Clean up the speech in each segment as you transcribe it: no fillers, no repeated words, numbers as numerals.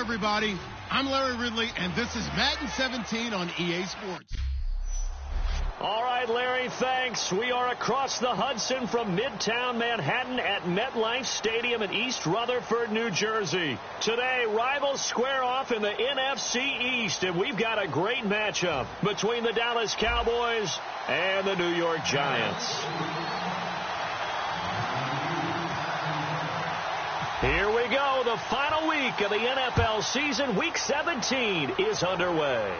everybody. I'm Larry Ridley, and this is Madden 17 on EA Sports. All right, Larry, thanks. We are across the Hudson from Midtown Manhattan at MetLife Stadium in East Rutherford, New Jersey. Today, rivals square off in the NFC East, and we've got a great matchup between the Dallas Cowboys and the New York Giants. Here we go. The final week of the NFL season. Week 17 is underway.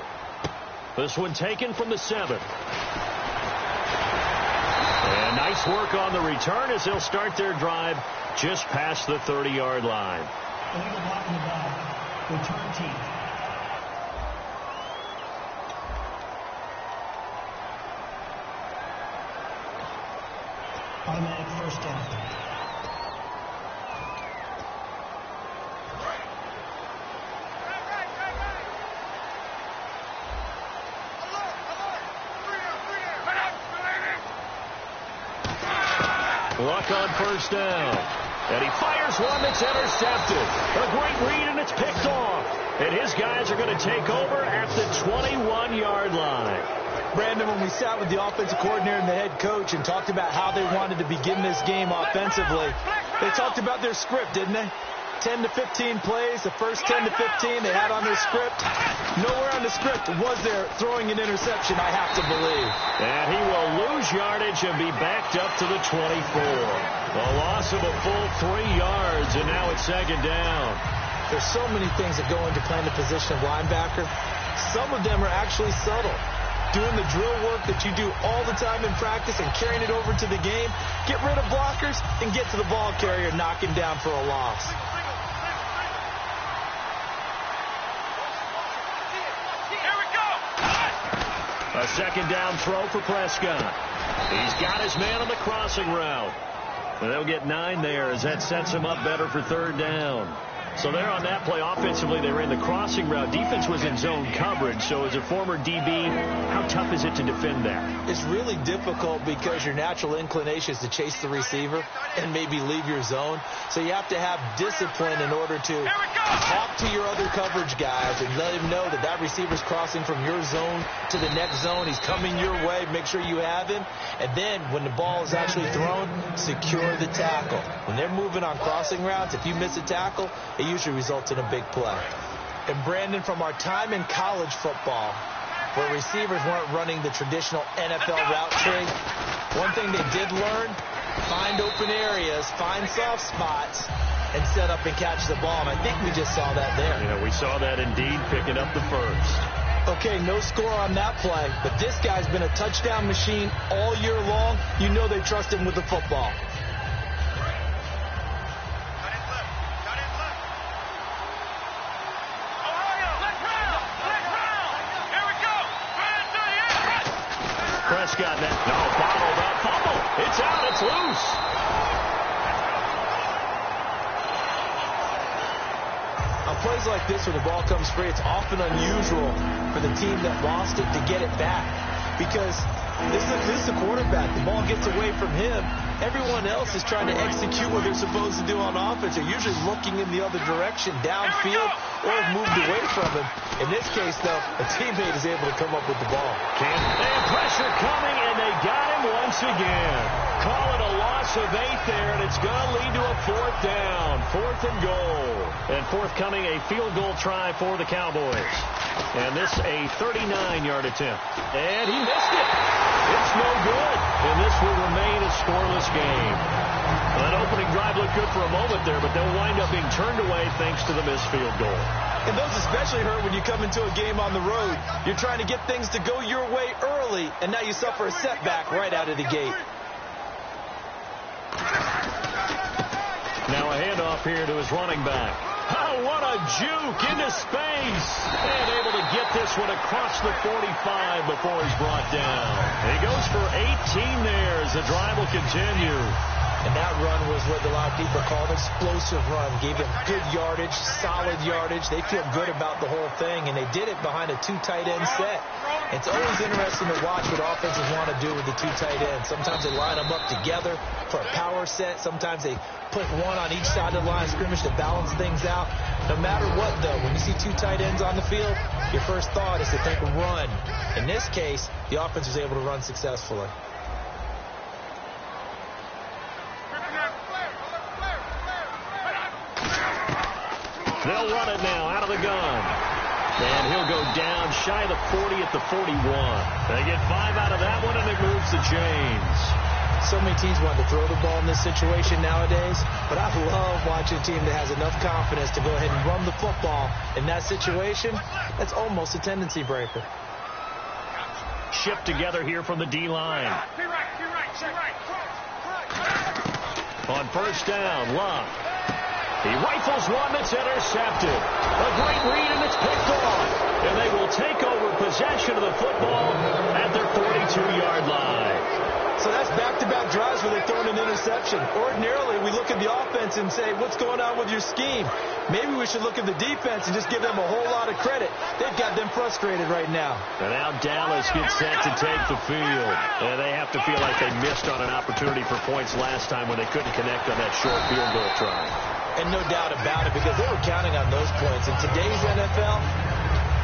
This one taken from the 7th. And nice work on the return as they'll start their drive just past the 30-yard line. Illegal blocking the ball. Return team. Automatic first down. Luck on first down. And he fires one that's intercepted. A great read, and it's picked off. And his guys are going to take over at the 21-yard line. Brandon, when we sat with the offensive coordinator and the head coach and talked about how they wanted to begin this game offensively, they talked about their script, didn't they? 10 to 15 plays, the first 10 to 15 they had on their script. Nowhere on the script was there throwing an interception, I have to believe. And he will lose yardage and be backed up to the 24. A loss of a full 3 yards, and now it's second down. There's so many things that go into playing the position of linebacker. Some of them are actually subtle. Doing the drill work that you do all the time in practice and carrying it over to the game. Get rid of blockers and get to the ball carrier, knock him down for a loss. A second down throw for Prescott. He's got his man on the crossing route. And they'll get 9 there as that sets him up better for third down. So there on that play, offensively, they ran the crossing route. Defense was in zone coverage. So as a former DB, how tough is it to defend that? It's really difficult because your natural inclination is to chase the receiver and maybe leave your zone. So you have to have discipline in order to talk to your other coverage guys and let him know that that receiver's crossing from your zone to the next zone. He's coming your way. Make sure you have him. And then when the ball is actually thrown, secure the tackle. When they're moving on crossing routes, if you miss a tackle, it usually results in a big play. And Brandon, from our time in college football, where receivers weren't running the traditional NFL route tree, one thing they did learn, find open areas, find soft spots, and set up and catch the ball. And I think we just saw that there. Yeah, we saw that indeed, picking up the first. Okay, no score on that play, but this guy's been a touchdown machine all year long. You know they trust him with the football. Prescott, that bottled up fumble. It's out. It's loose. On plays like this, when the ball comes free, it's often unusual for the team that lost it to get it back. Because this is the quarterback. The ball gets away from him. Everyone else is trying to execute what they're supposed to do on offense. They're usually looking in the other direction, downfield, or have moved away from him. In this case, though, a teammate is able to come up with the ball. And pressure coming, and they got him once again. Call it a loss of 8 there, and it's going to lead to a 4th down. 4th and goal. And forthcoming, a field goal try for the Cowboys. And this a 39-yard attempt. And he missed it. It's no good. And this will remain a scoreless game. That opening drive looked good for a moment there, but they'll wind up being turned away thanks to the missed field goal. And those especially hurt when you come into a game on the road. You're trying to get things to go your way early, and now you suffer a setback right out of the gate. Now a handoff here to his running back. Oh, what a juke into space. And able to get this one across the 45 before he's brought down. He goes for 18 there as the drive will continue. And that run was what a lot of people call an explosive run. Gave them good yardage, solid yardage. They feel good about the whole thing, and they did it behind a 2 tight end set. It's always interesting to watch what offenses want to do with the 2 tight ends. Sometimes they line them up together for a power set. Sometimes they put one on each side of the line of scrimmage to balance things out. No matter what, though, when you see 2 tight ends on the field, your first thought is to think run. In this case, the offense was able to run successfully. They'll run it now out of the gun. And he'll go down shy of the 40 at the 41. They get 5 out of that one, and it moves the chains. So many teams want to throw the ball in this situation nowadays, but I love watching a team that has enough confidence to go ahead and run the football. In that situation, that's almost a tendency breaker. Shipped together here from the D-line. On first down, Love. He rifles one that's intercepted. A great read, and it's picked off. And they will take over possession of the football at their 42-yard line. So that's back-to-back drives where they're throwing an interception. Ordinarily, we look at the offense and say, what's going on with your scheme? Maybe we should look at the defense and just give them a whole lot of credit. They've got them frustrated right now. And now Dallas gets set to take the field. And they have to feel like they missed on an opportunity for points last time when they couldn't connect on that short field goal try. And no doubt about it, because they were counting on those points. In today's NFL,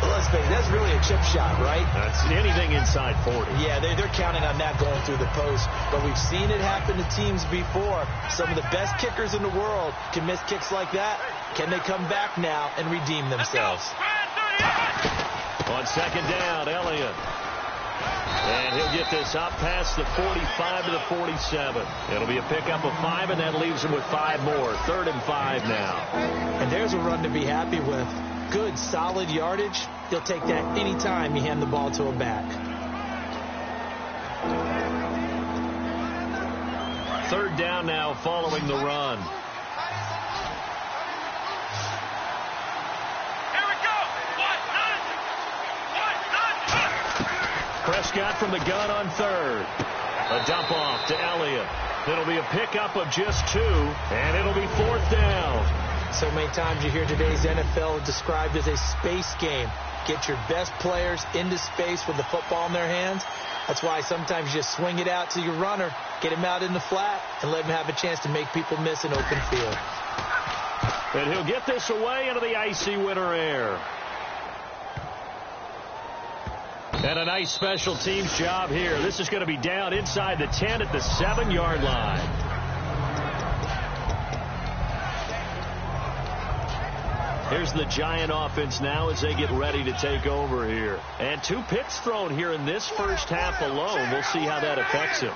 let's face it, that's really a chip shot, right? That's anything inside 40. Yeah, they're counting on that going through the post. But we've seen it happen to teams before. Some of the best kickers in the world can miss kicks like that. Can they come back now and redeem themselves? On second down, Elliott. And he'll get this up past the 45 to the 47. It'll be a pickup of 5, and that leaves him with 5 more. 3rd and 5 now. And there's a run to be happy with. Good, solid yardage. He'll take that any time you hand the ball to a back. 3rd down now following the run. Prescott from the gun on 3rd. A dump off to Elliott. It'll be a pickup of just 2, and it'll be 4th down. So many times you hear today's NFL described as a space game. Get your best players into space with the football in their hands. That's why sometimes you just swing it out to your runner, get him out in the flat, and let him have a chance to make people miss an open field. And he'll get this away into the icy winter air. And a nice special teams job here. This is going to be down inside the 10 at the 7-yard line. Here's the Giant offense now as they get ready to take over here. And 2 picks thrown here in this first half alone. We'll see how that affects him.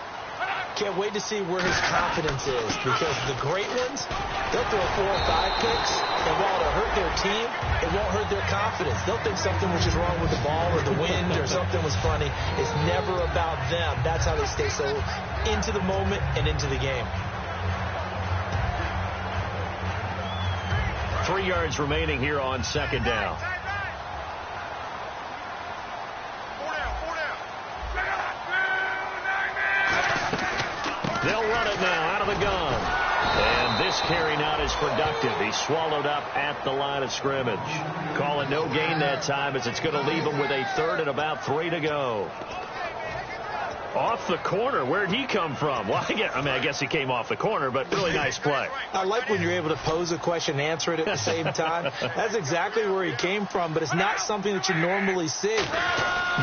Can't wait to see where his confidence is, because the great ones, they'll throw 4 or 5 picks, and while it'll hurt their team, it won't hurt their confidence. They'll think something was just wrong with the ball or the wind or something was funny. It's never about them. That's how they stay so into the moment and into the game. 3 yards remaining here on second down. They'll run it now out of the gun. And this carry not as productive. He's swallowed up at the line of scrimmage. Call it no gain that time, as it's going to leave him with a 3rd and about 3 to go. Off the corner. Where'd he come from? Well, I guess he came off the corner, but really nice play. I like when you're able to pose a question and answer it at the same time. That's exactly where he came from, but it's not something that you normally see.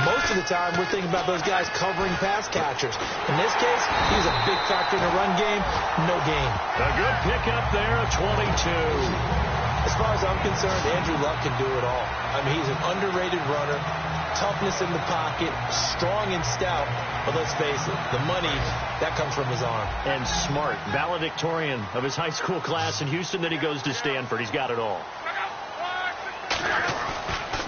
Most of the time, we're thinking about those guys covering pass catchers. In this case, he's a big factor in the run game. No gain. A good pickup there, a 22. As far as I'm concerned, Andrew Luck can do it all. I mean, he's an underrated runner. Toughness in the pocket, strong and stout, but let's face it, the money, that comes from his arm. And smart, valedictorian of his high school class in Houston, then he goes to Stanford. He's got it all.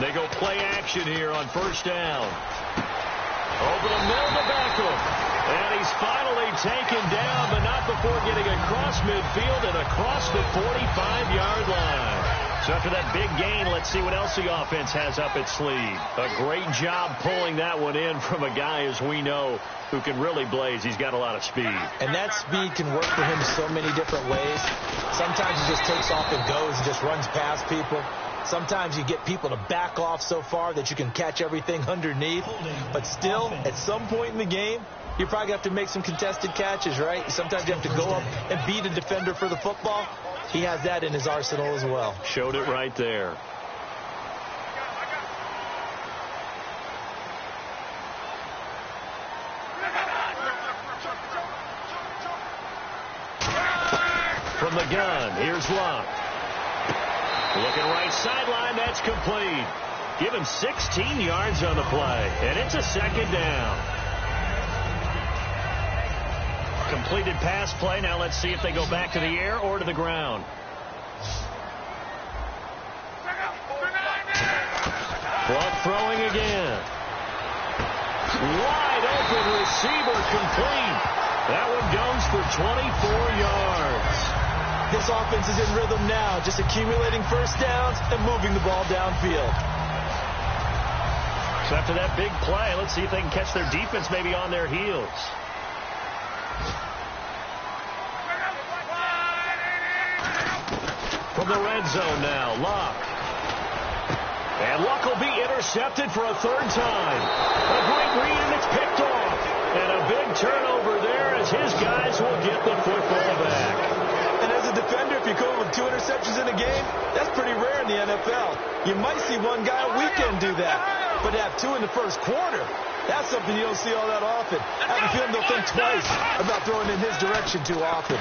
They go play action here on first down. Over the middle to Beckham. And he's finally taken down, but not before getting across midfield and across the 45-yard line. So after that big gain, let's see what else the offense has up its sleeve. A great job pulling that one in from a guy, as we know, who can really blaze. He's got a lot of speed. And that speed can work for him so many different ways. Sometimes he just takes off and goes and just runs past people. Sometimes you get people to back off so far that you can catch everything underneath. But still, at some point in the game, you probably have to make some contested catches, right? Sometimes you have to go up and beat a defender for the football. He has that in his arsenal as well. Showed it right there. From the gun, here's Luck. Looking right sideline, that's complete. Give him 16 yards on the play, and it's a second down. Completed pass play. Now let's see if they go back to the air or to the ground. Luck throwing again. Wide open receiver complete. That one goes for 24 yards. This offense is in rhythm now, just accumulating first downs and moving the ball downfield. So after that big play, let's see if they can catch their defense maybe on their heels. From the red zone now, Luck. And Luck will be intercepted for a third time. A great read, and it's picked off. And a big turnover there as his guys will get the football back. And as a defender, if you go with 2 interceptions in a game, that's pretty rare in the NFL. You might see one guy a weekend do that. But to have 2 in the first quarter, that's something you don't see all that often. I have a feeling they'll think twice about throwing in his direction too often.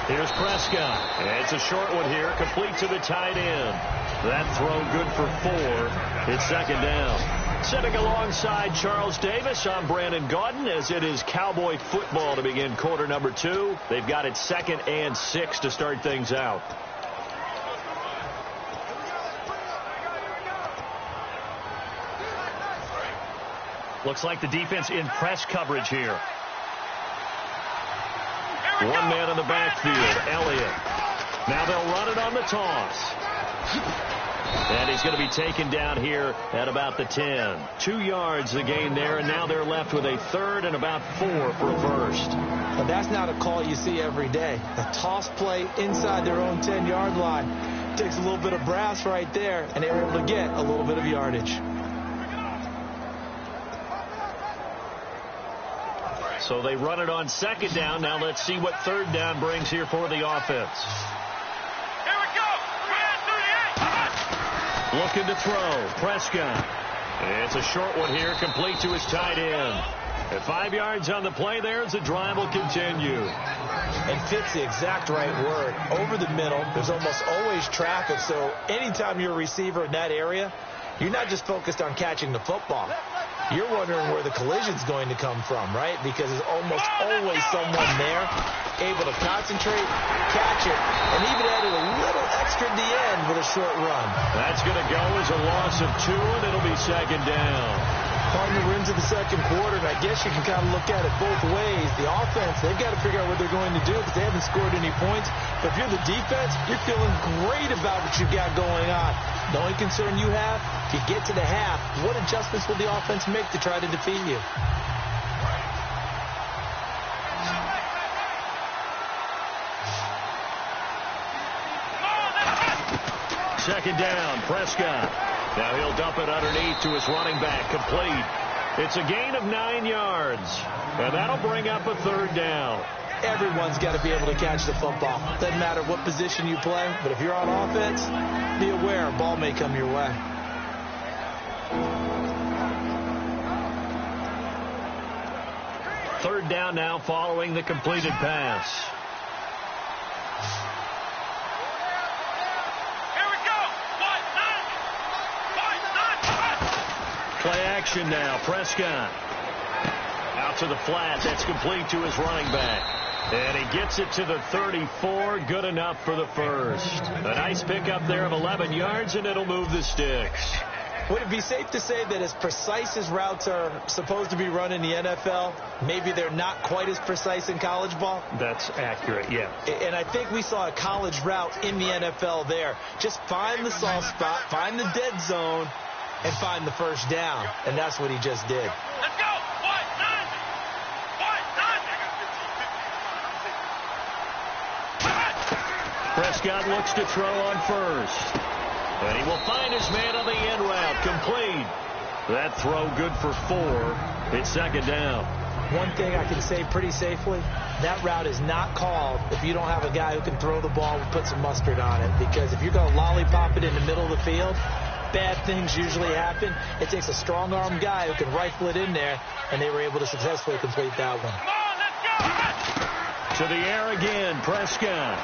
Here's Prescott. And it's a short one here, complete to the tight end. That throw good for 4. It's second down. Sitting alongside Charles Davis, I'm Brandon Gaudin, as it is Cowboy football to begin quarter number 2. They've got it 2nd and 6 to start things out. Looks like the defense in press coverage here. One man in the backfield, Elliott. Now they'll run it on the toss. And he's going to be taken down here at about the 10. 2 yards the gain there, and now they're left with a third and about 4 for a first. But that's not a call you see every day. A toss play inside their own 10-yard line takes a little bit of brass right there, and they're able to get a little bit of yardage. So they run it on second down. Now let's see what third down brings here for the offense. Here we go. Looking to throw. Prescott. It's a short one here, complete to his tight end. At 5 yards on the play there as the drive will continue. And fit's the exact right word. Over the middle, there's almost always traffic, so anytime you're a receiver in that area, you're not just focused on catching the football. You're wondering where the collision's going to come from, right? Because there's almost always someone there able to concentrate, catch it, and even added a little extra at the end with a short run. That's going to go as a loss of 2, and it'll be second down. We're into the second quarter, and I guess you can kind of look at it both ways. The offense, they've got to figure out what they're going to do because they haven't scored any points. But if you're the defense, you're feeling great about what you've got going on. The only concern you have, if you get to the half, what adjustments will the offense make to try to defeat you? Second down, Prescott. Now he'll dump it underneath to his running back, complete. It's a gain of 9 yards, and that'll bring up a third down. Everyone's got to be able to catch the football. Doesn't matter what position you play, but if you're on offense, be aware a ball may come your way. Third down now following the completed pass. Play action now. Prescott. Out to the flat. That's complete to his running back. And he gets it to the 34. Good enough for the first. A nice pickup there of 11 yards, and it'll move the sticks. Would it be safe to say that as precise as routes are supposed to be run in the NFL, maybe they're not quite as precise in college ball? That's accurate, yeah. And I think we saw a college route in the NFL there. Just find the soft spot, find the dead zone, and find the first down. And that's what he just did. Let's go. One, none. Prescott looks to throw on first. And he will find his man on the end route. Complete. That throw good for 4. It's second down. One thing I can say pretty safely, that route is not called if you don't have a guy who can throw the ball and put some mustard on it. Because if you're going to lollipop it in the middle of the field, bad things usually happen. It takes a strong-armed guy who can rifle it in there, and they were able to successfully complete that one. To the air again, Prescott.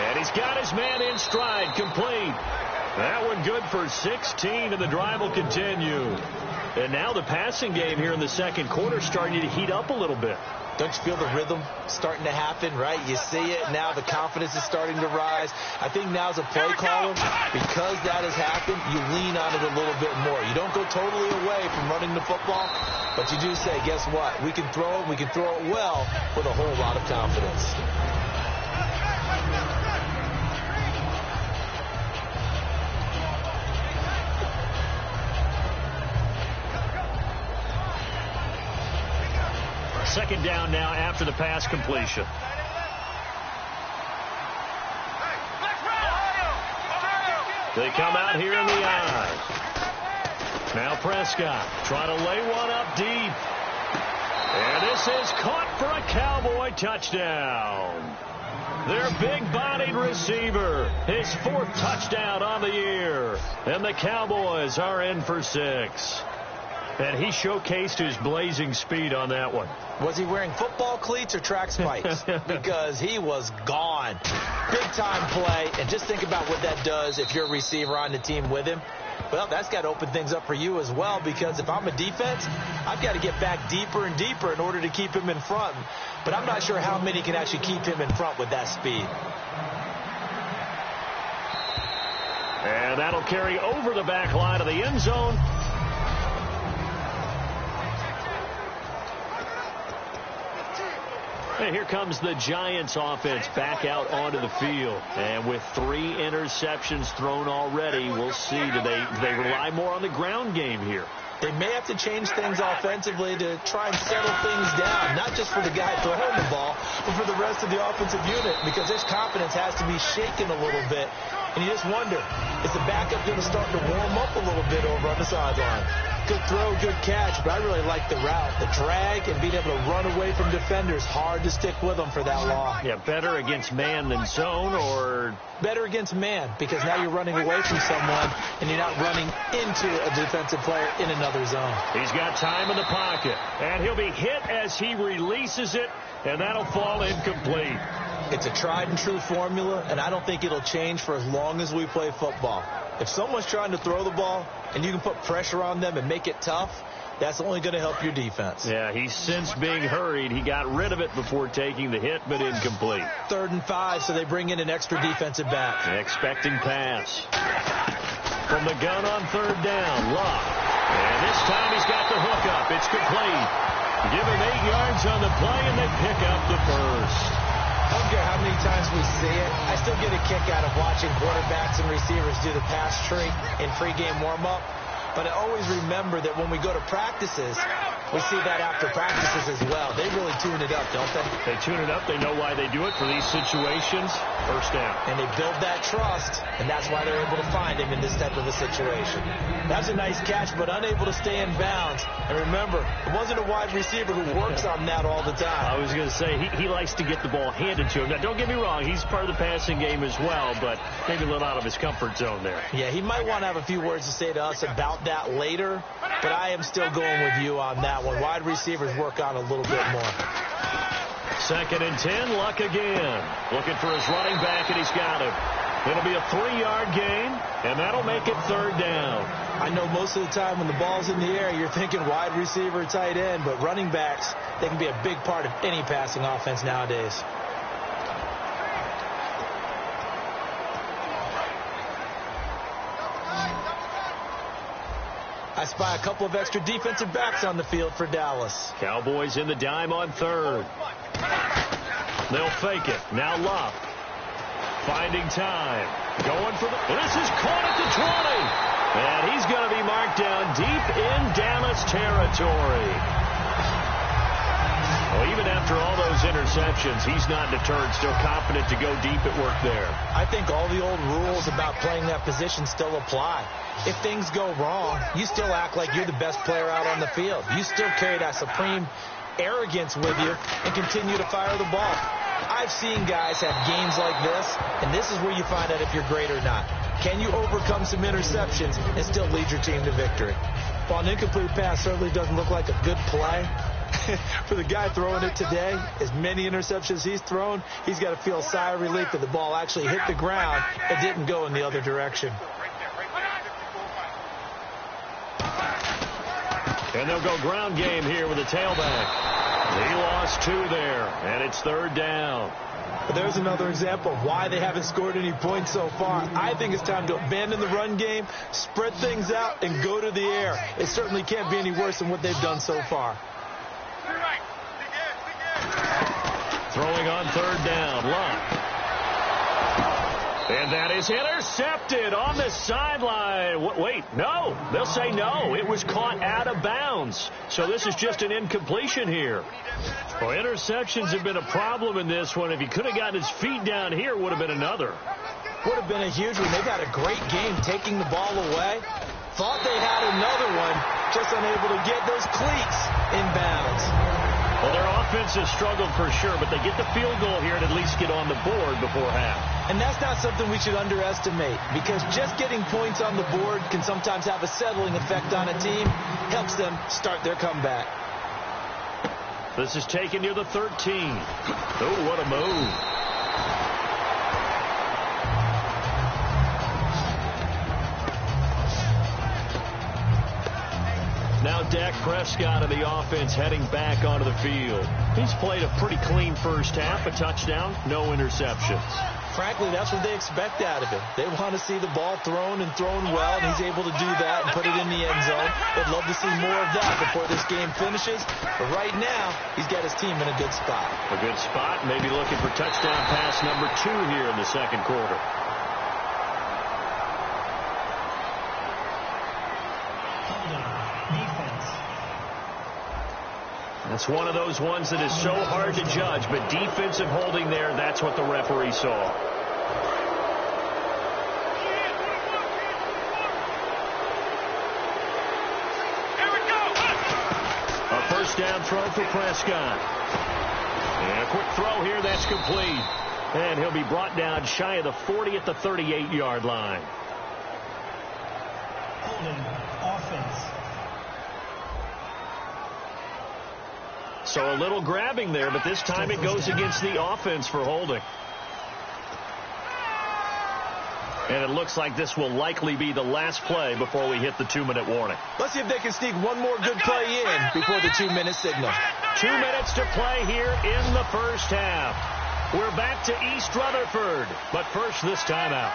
And he's got his man in stride, complete. That one good for 16, and the drive will continue. And now the passing game here in the second quarter starting to heat up a little bit. Don't you feel the rhythm starting to happen, right? You see it. Now the confidence is starting to rise. I think now as a play caller, because that has happened, you lean on it a little bit more. You don't go totally away from running the football, but you do say, guess what? We can throw it. We can throw it well with a whole lot of confidence. Second down now after the pass completion. They come out here in the I. Now Prescott trying to lay one up deep. And this is caught for a Cowboy touchdown. Their big-bodied receiver, his 4th touchdown on the year. And the Cowboys are in for 6. And he showcased his blazing speed on that one. Was he wearing football cleats or track spikes? Because he was gone. Big-time play. And just think about what that does if you're a receiver on the team with him. Well, that's got to open things up for you as well, because if I'm a defense, I've got to get back deeper and deeper in order to keep him in front. But I'm not sure how many can actually keep him in front with that speed. And that'll carry over the back line of the end zone. And here comes the Giants offense back out onto the field. And with 3 interceptions thrown already, we'll see. Do they rely more on the ground game here? They may have to change things offensively to try and settle things down, not just for the guy throwing the ball, but for the rest of the offensive unit, because this confidence has to be shaken a little bit. And you just wonder, is the backup going to start to warm up a little bit over on the sideline? Good throw, good catch, but I really like the route. The drag and being able to run away from defenders, hard to stick with them for that long. Yeah, better against man than zone, or? Better against man, because now you're running away from someone and you're not running into a defensive player in another zone. He's got time in the pocket, and he'll be hit as he releases it, and that'll fall incomplete. It's a tried and true formula, and I don't think it'll change for as long as we play football. If someone's trying to throw the ball and you can put pressure on them and make it tough, that's only going to help your defense. Yeah, he's since being hurried. He got rid of it before taking the hit, but incomplete. 3rd and 5, so they bring in an extra defensive back. Expecting pass. From the gun on 3rd down, Love. And this time he's got the hook up. It's complete. Give him 8 yards on the play, and they pick up the first. I don't care how many times we see it. I still get a kick out of watching quarterbacks and receivers do the pass tree in pregame warm-up. But I always remember that when we go to practices, we see that after practices as well. They really tune it up, don't they? They tune it up. They know why they do it for these situations. First down. And they build that trust, and that's why they're able to find him in this type of a situation. That's a nice catch, but unable to stay in bounds. And remember, it wasn't a wide receiver who works on that all the time. I was going to say, he likes to get the ball handed to him. Now, don't get me wrong. He's part of the passing game as well, but maybe a little out of his comfort zone there. Yeah, he might want to have a few words to say to us about that later, but I am still going with you on that one. Wide receivers work on a little bit more. 2nd and 10, Luck again. Looking for his running back, and he's got him. It'll be a 3-yard gain, and that'll make it 3rd down. I know most of the time when the ball's in the air, you're thinking wide receiver, tight end, but running backs, they can be a big part of any passing offense nowadays. I spy a couple of extra defensive backs on the field for Dallas. Cowboys in the dime on third. They'll fake it. Now Love. Finding time. Going for the... This is caught at the 20. And he's going to be marked down deep in Dallas territory. Well, even after all those interceptions, he's not deterred, still confident to go deep at work there. I think all the old rules about playing that position still apply. If things go wrong, you still act like you're the best player out on the field. You still carry that supreme arrogance with you and continue to fire the ball. I've seen guys have games like this, and this is where you find out if you're great or not. Can you overcome some interceptions and still lead your team to victory? While an incomplete pass certainly doesn't look like a good play, for the guy throwing it today, as many interceptions he's thrown, he's got to feel a sigh of relief that the ball actually hit the ground and didn't go in the other direction. And they'll go ground game here with a tailback. He lost 2 there, and it's third down. But there's another example of why they haven't scored any points so far. I think it's time to abandon the run game, spread things out, and go to the air. It certainly can't be any worse than what they've done so far. Throwing on third down. Love. And that is intercepted on the sideline. Wait, no. They'll say no. It was caught out of bounds. So this is just an incompletion here. Well, interceptions have been a problem in this one. If he could have gotten his feet down here, it would have been another. Would have been a huge one. They've had a great game taking the ball away. Thought they had another one, just unable to get those cleats in bounds. Well, their offense has struggled for sure, but they get the field goal here and at least get on the board before half. And that's not something we should underestimate, because just getting points on the board can sometimes have a settling effect on a team. Helps them start their comeback. This is taken near the 13. Oh, what a move. Now Dak Prescott of the offense heading back onto the field. He's played a pretty clean first half, a touchdown, no interceptions. Frankly, that's what they expect out of him. They want to see the ball thrown and thrown well, and he's able to do that and put it in the end zone. They'd love to see more of that before this game finishes. But right now, he's got his team in a good spot. A good spot, maybe looking for touchdown pass number 2 here in the second quarter. That's one of those ones that is so hard to judge, but defensive holding there, that's what the referee saw. Here we go. A first down throw for Prescott. And a quick throw here, that's complete. And he'll be brought down shy of the 40 at the 38-yard line. Holding offense. So a little grabbing there, but this time it goes against the offense for holding. And it looks like this will likely be the last play before we hit the 2-minute warning. Let's see if they can sneak one more good play in before the 2-minute signal. 2 minutes to play here in the first half. We're back to East Rutherford, but first this timeout.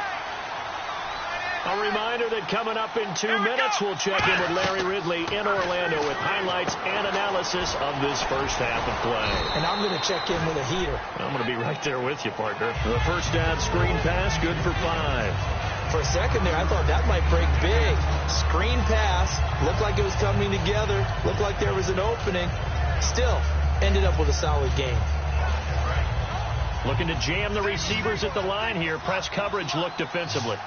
A reminder that coming up in 2 minutes, we'll check in with Larry Ridley in Orlando with highlights and analysis of this first half of play. And I'm going to check in with a heater. I'm going to be right there with you, partner. The first down screen pass, good for 5. For a second there, I thought that might break big. Screen pass, looked like it was coming together, looked like there was an opening. Still, ended up with a solid game. Looking to jam the receivers at the line here. Press coverage look defensively.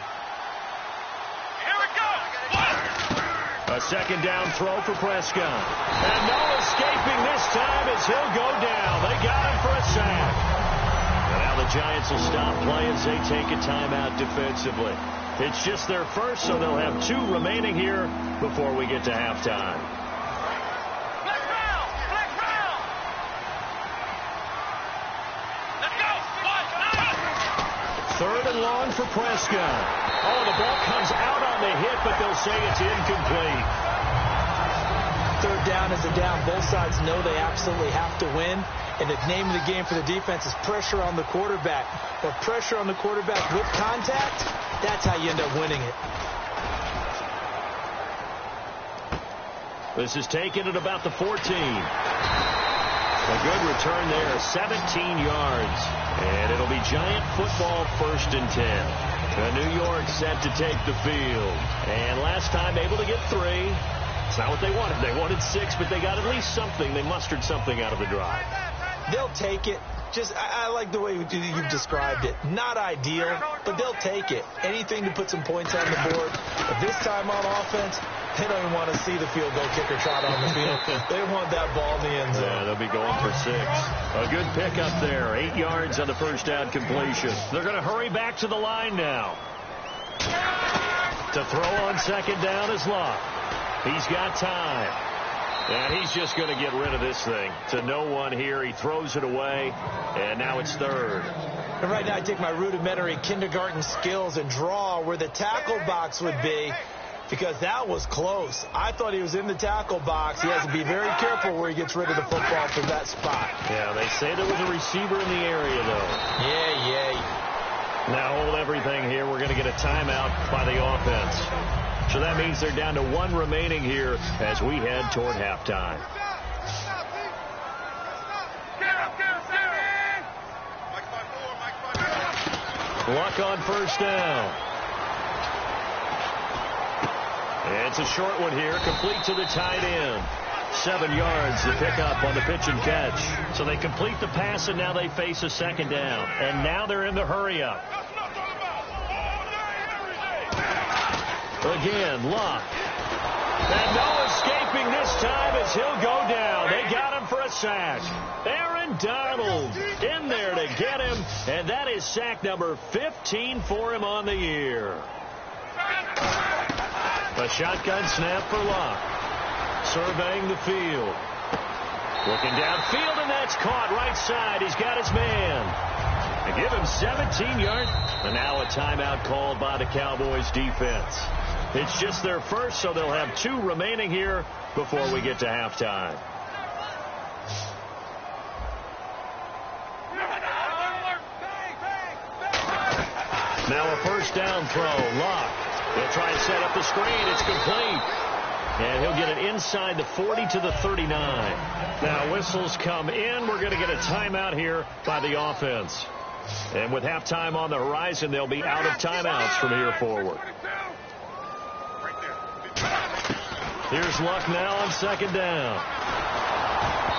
A second down throw for Prescott. And no escaping this time as he'll go down. They got him for a sack. And now the Giants will stop play as they take a timeout defensively. It's just their first, so they'll have 2 remaining here before we get to halftime. Black round. Let's go. 3rd and long for Prescott. Oh, the ball comes out on the hit, but they'll say it's incomplete. 3rd down is a down. Both sides know they absolutely have to win. And the name of the game for the defense is pressure on the quarterback. But pressure on the quarterback with contact, that's how you end up winning it. This is taken at about the 14. A good return there, 17 yards. And it'll be Giant football, 1st and 10. New York set to take the field. And last time able to get 3. It's not what they wanted. They wanted 6, but they got at least something. They mustered something out of the drive. They'll take it. I like the way you've described it. Not ideal, but they'll take it. Anything to put some points on the board. But this time on offense, they don't even want to see the field goal kicker trot on the field. They want that ball in the end zone. Yeah, they'll be going for 6. A good pickup there. 8 yards on the first down completion. They're going to hurry back to the line now. To throw on 2nd down is Luck. He's got time. And he's just going to get rid of this thing. To no one here. He throws it away. And now it's 3rd. And right now I take my rudimentary kindergarten skills and draw where the tackle box would be, because that was close. I thought he was in the tackle box. He has to be very careful where he gets rid of the football from that spot. Yeah, they say there was a receiver in the area, though. Yeah. Now hold everything here. We're going to get a timeout by the offense. So that means they're down to 1 remaining here as we head toward halftime. Luck on 1st down. It's a short one here, complete to the tight end. 7 yards to pick up on the pitch and catch. So they complete the pass, and now they face a 2nd down. And now they're in the hurry-up. Again, Luck. And no escaping this time as he'll go down. They got him for a sack. Aaron Donald in there to get him. And that is sack number 15 for him on the year. A shotgun snap for Luck. Surveying the field. Looking downfield, and that's caught right side. He's got his man. They give him 17 yards. And now a timeout called by the Cowboys defense. It's just their first, so they'll have 2 remaining here before we get to halftime. Now a 1st down throw. Luck. He'll try and set up the screen. It's complete. And he'll get it inside the 40 to the 39. Now whistles come in. We're going to get a timeout here by the offense. And with halftime on the horizon, they'll be out of timeouts from here forward. Here's Luck now on 2nd down.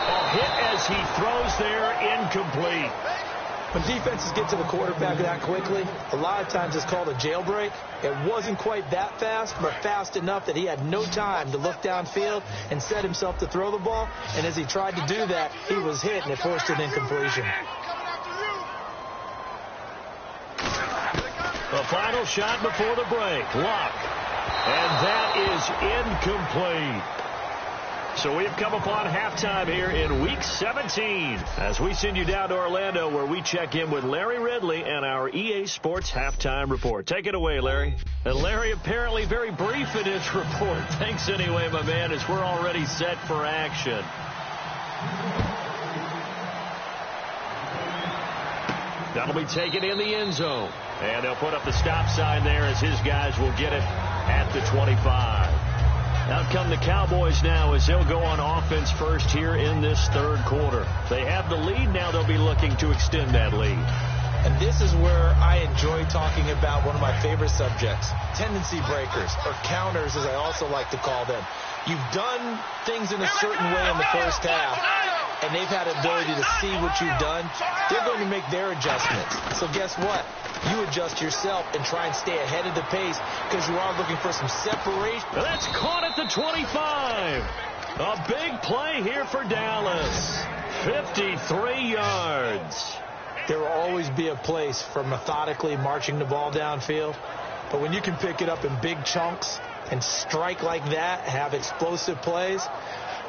A hit as he throws there, incomplete. When defenses get to the quarterback that quickly, a lot of times it's called a jailbreak. It wasn't quite that fast, but fast enough that he had no time to look downfield and set himself to throw the ball. And as he tried to do that, he was hit, and it forced an incompletion. The final shot before the break. Luck. And that is incomplete. So we've come upon halftime here in Week 17 as we send you down to Orlando, where we check in with Larry Ridley and our EA Sports Halftime Report. Take it away, Larry. And Larry, apparently very brief in his report. Thanks anyway, my man, as we're already set for action. That'll be taken in the end zone. And they'll put up the stop sign there as his guys will get it at the 25. Out come the Cowboys now as they'll go on offense first here in this 3rd quarter. They have the lead. Now they'll be looking to extend that lead. And this is where I enjoy talking about one of my favorite subjects, tendency breakers, or counters as I also like to call them. You've done things in a certain way in the first half, and they've had ability to see what you've done. They're going to make their adjustments. So guess what? You adjust yourself and try and stay ahead of the pace because you are looking for some separation. That's caught at the 25. A big play here for Dallas. 53 yards. There will always be a place for methodically marching the ball downfield. But when you can pick it up in big chunks and strike like that, have explosive plays,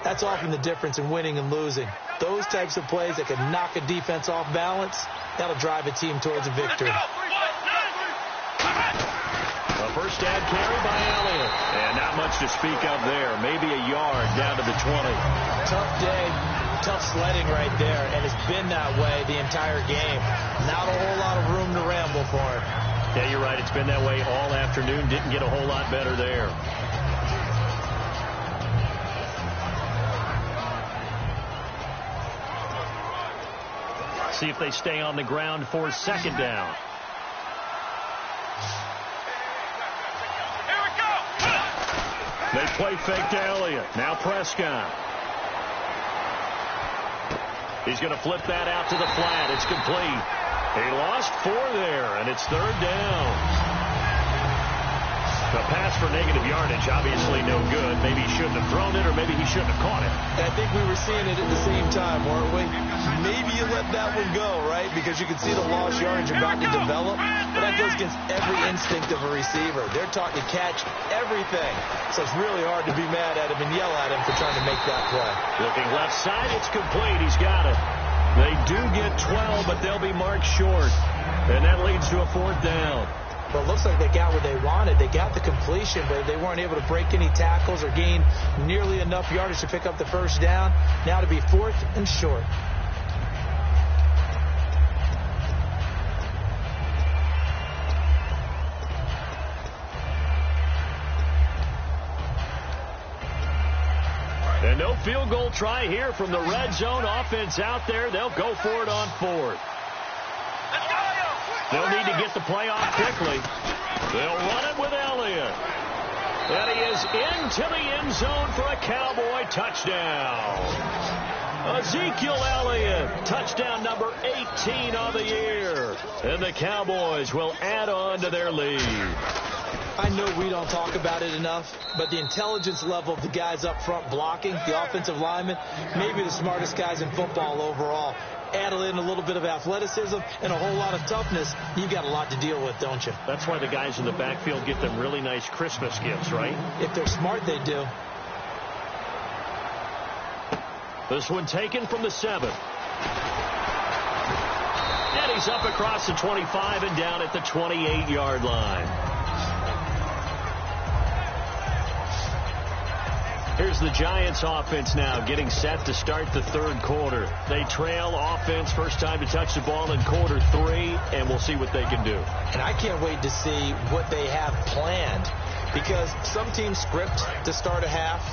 that's often the difference in winning and losing. Those types of plays that can knock a defense off balance, that'll drive a team towards a victory. A first down carry by Elliott. And not much to speak of there. Maybe a yard down to the 20. Tough day, tough sledding right there, and it's been that way the entire game. Not a whole lot of room to ramble for him. Yeah, you're right. It's been that way all afternoon. Didn't get a whole lot better there. see if they stay on the ground for second down. Here we go. They play fake to Elliott. Now Prescott. He's going to flip that out to the flat. It's complete. He lost 4 there, and it's third down. A pass for negative yardage, obviously no good. Maybe he shouldn't have thrown it, or maybe he shouldn't have caught it. I think we were seeing it at the same time, weren't we? Maybe you let that one go, right? Because you can see the lost yardage about to develop. But that goes against every instinct of a receiver. They're taught to catch everything. So it's really hard to be mad at him and yell at him for trying to make that play. Looking left side, it's complete. He's got it. They do get 12, but they'll be marked short. And that leads to a fourth down. Well, it looks like they got what they wanted. They got the completion, but they weren't able to break any tackles or gain nearly enough yardage to pick up the first down. Now to be 4th and short. And no field goal try here from the red zone offense out there. They'll go for it on 4th. They'll need to get the play off quickly. They'll run it with Elliott. And he is into the end zone for a Cowboy touchdown. Ezekiel Elliott, touchdown number 18 on the year. And the Cowboys will add on to their lead. I know we don't talk about it enough, but the intelligence level of the guys up front blocking, the offensive linemen, maybe the smartest guys in football overall. Add in a little bit of athleticism and a whole lot of toughness, you've got a lot to deal with, don't you? That's why the guys in the backfield get them really nice Christmas gifts, right? If they're smart, they do. This one taken from the 7. And he's up across the 25 and down at the 28-yard line. Here's the Giants offense now getting set to start the third quarter. They trail offense, first time to touch the ball in quarter 3, and we'll see what they can do. And I can't wait to see what they have planned, because some teams script to start a half.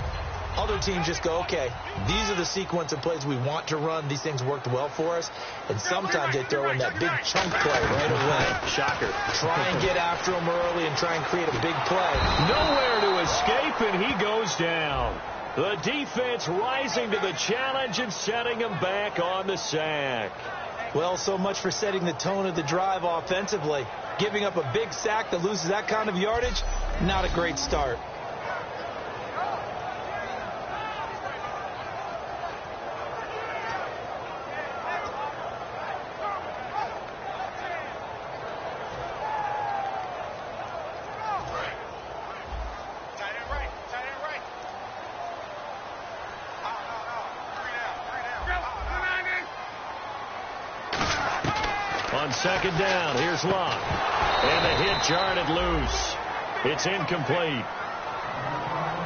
Other teams just go, okay, these are the sequence of plays we want to run. These things worked well for us. And sometimes they throw in that big chunk play right away. Shocker. Try and get after them early and try and create a big play. Nowhere to escape, and he goes down. The defense rising to the challenge and setting him back on the sack. Well, so much for setting the tone of the drive offensively. Giving up a big sack that loses that kind of yardage, not a great start. On second down, here's Locke. And the hit jarred it loose. It's incomplete.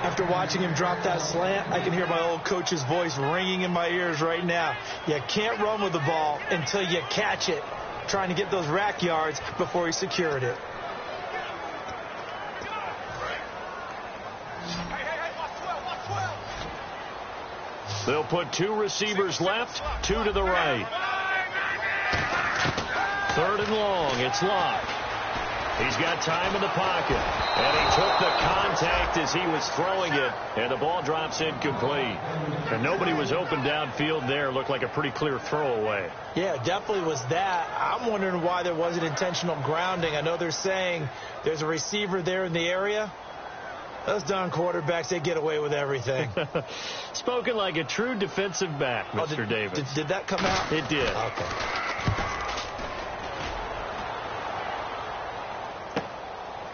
After watching him drop that slant, I can hear my old coach's voice ringing in my ears right now. You can't run with the ball until you catch it. Trying to get those rack yards before he secured it. They'll put 2 receivers left, 2 to the right. Third and long, it's Locke. He's got time in the pocket. And he took the contact as he was throwing it. And the ball drops incomplete. And nobody was open downfield there. Looked like a pretty clear throwaway. Yeah, definitely was that. I'm wondering why there wasn't intentional grounding. I know they're saying there's a receiver there in the area. Those darn quarterbacks, they get away with everything. Spoken like a true defensive back, Mr. Davis. Did that come out? It did. Okay.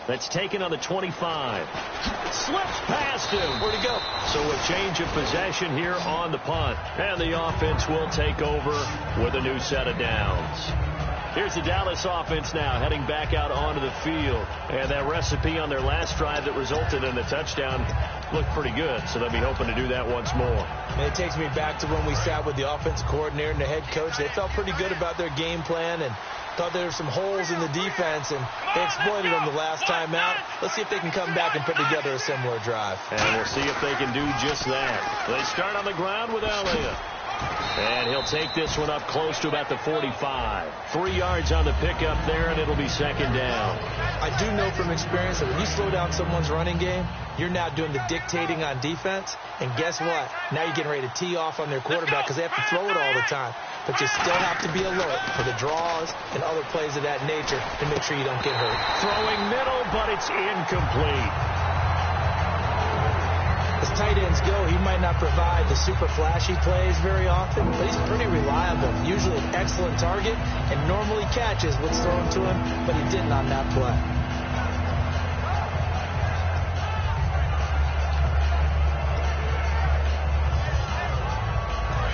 That's taken on the 25. Slips past him. Where'd he go? So a change of possession here on the punt. And the offense will take over with a new set of downs. Here's the Dallas offense now heading back out onto the field. And that recipe on their last drive that resulted in a touchdown looked pretty good. So they'll be hoping to do that once more. And it takes me back to when we sat with the offensive coordinator and the head coach. They felt pretty good about their game plan and thought there were some holes in the defense, and they exploited them the last time out. Let's see if they can come back and put together a similar drive. And we'll see if they can do just that. They start on the ground with Elliott. And he'll take this one up close to about the 45. 3 yards on the pickup there, and it'll be second down. I do know from experience that when you slow down someone's running game, you're now doing the dictating on defense. And guess what? Now you're getting ready to tee off on their quarterback because they have to throw it all the time. But you still have to be alert for the draws and other plays of that nature to make sure you don't get hurt. Throwing middle, but it's incomplete. As tight ends go, he might not provide the super flashy plays very often, but he's pretty reliable. Usually an excellent target and normally catches what's thrown to him, but he didn't on that play.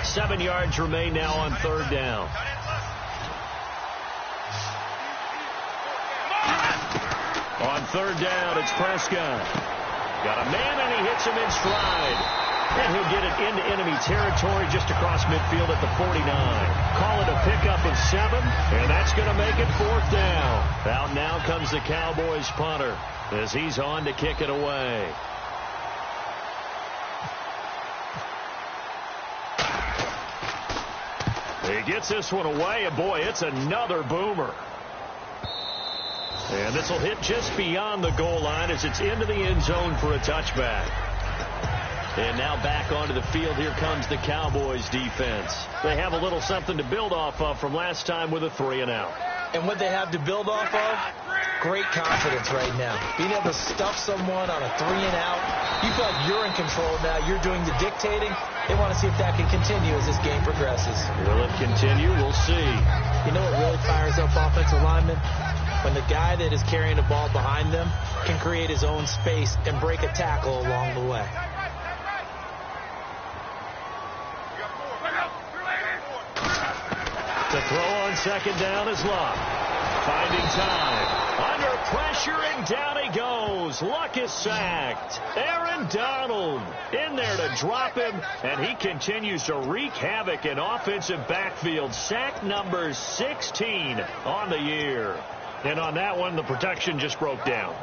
Seven yards remain now on third down. On third down, it's Prescott. Got a man, and he hits him in stride. And he'll get it into enemy territory just across midfield at the 49. Call it a pickup of 7, and that's going to make it fourth down. Out now comes the Cowboys punter as he's on to kick it away. He gets this one away, and boy, it's another boomer. And this will hit just beyond the goal line as it's into the end zone for a touchback. And now back onto the field. Here comes the Cowboys defense. They have a little something to build off of from last time with a 3-and-out. And what they have to build off of? Great confidence right now. Being able to stuff someone on a 3-and-out. You feel like you're in control now. You're doing the dictating. They want to see if that can continue as this game progresses. Will it continue? We'll see. You know what really fires up offensive linemen? When the guy that is carrying the ball behind them can create his own space and break a tackle along the way. The throw on second down is Luck. Finding time. Under pressure, and down he goes. Luck is sacked. Aaron Donald in there to drop him, and he continues to wreak havoc in offensive backfield. Sack number 16 on the year. And on that one, the protection just broke down.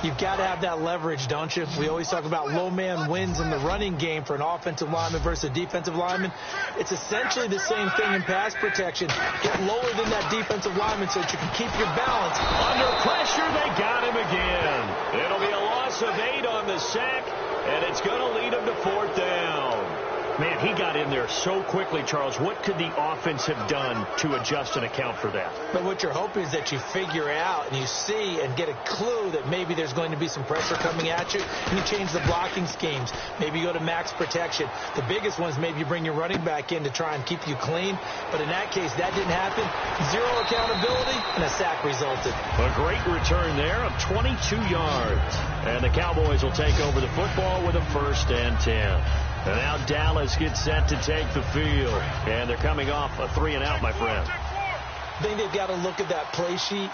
You've got to have that leverage, don't you? We always talk about low man wins in the running game for an offensive lineman versus a defensive lineman. It's essentially the same thing in pass protection. Get lower than that defensive lineman so that you can keep your balance. Under pressure, they got him again. It'll be a loss of 8 on the sack, and it's going to lead him to fourth down. Man, he got in there so quickly, Charles. What could the offense have done to adjust and account for that? But what you're hoping is that you figure out and you see and get a clue that maybe there's going to be some pressure coming at you, and you change the blocking schemes. Maybe you go to max protection. The biggest one is maybe you bring your running back in to try and keep you clean. But in that case, that didn't happen. 0 accountability, and a sack resulted. A great return there of 22 yards. And the Cowboys will take over the football with a 1st and 10. And now Dallas gets set to take the field. And they're coming off a 3-and-out, my friend. I think they've got to look at that play sheet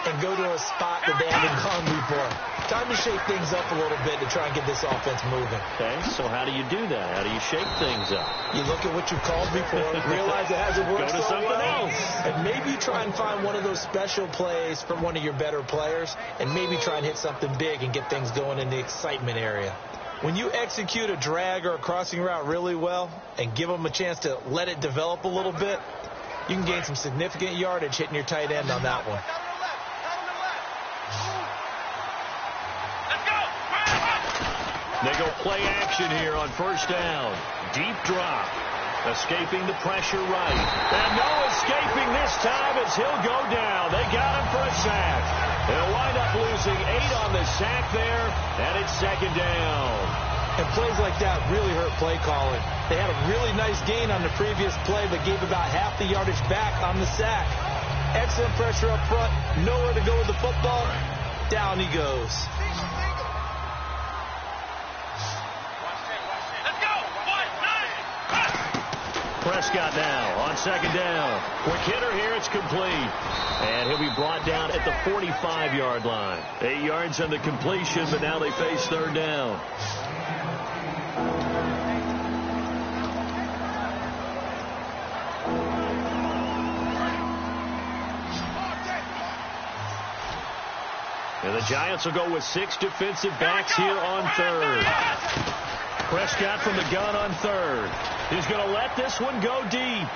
and go to a spot that they haven't gone before. Time to shake things up a little bit to try and get this offense moving. Okay, so how do you do that? How do you shake things up? You look at what you've called before, realize it hasn't worked Go to something else. And maybe you try and find one of those special plays from one of your better players, and maybe try and hit something big and get things going in the excitement area. When you execute a drag or a crossing route really well and give them a chance to let it develop a little bit, you can gain some significant yardage hitting your tight end on that one. They go play action here on 1st down. Deep drop. Escaping the pressure right. And no escaping this time as he'll go down. They got him for a sack. They'll wind up losing 8 on the sack there, and it's 2nd down. And plays like that really hurt play calling. They had a really nice gain on the previous play, but gave about half the yardage back on the sack. Excellent pressure up front. Nowhere to go with the football. Down he goes. Prescott now on 2nd down. Quick hitter here, it's complete. And he'll be brought down at the 45-yard line. 8 yards on the completion, but now they face 3rd down. And the Giants will go with 6 defensive backs here on 3rd. Prescott from the gun on third. He's going to let this one go deep.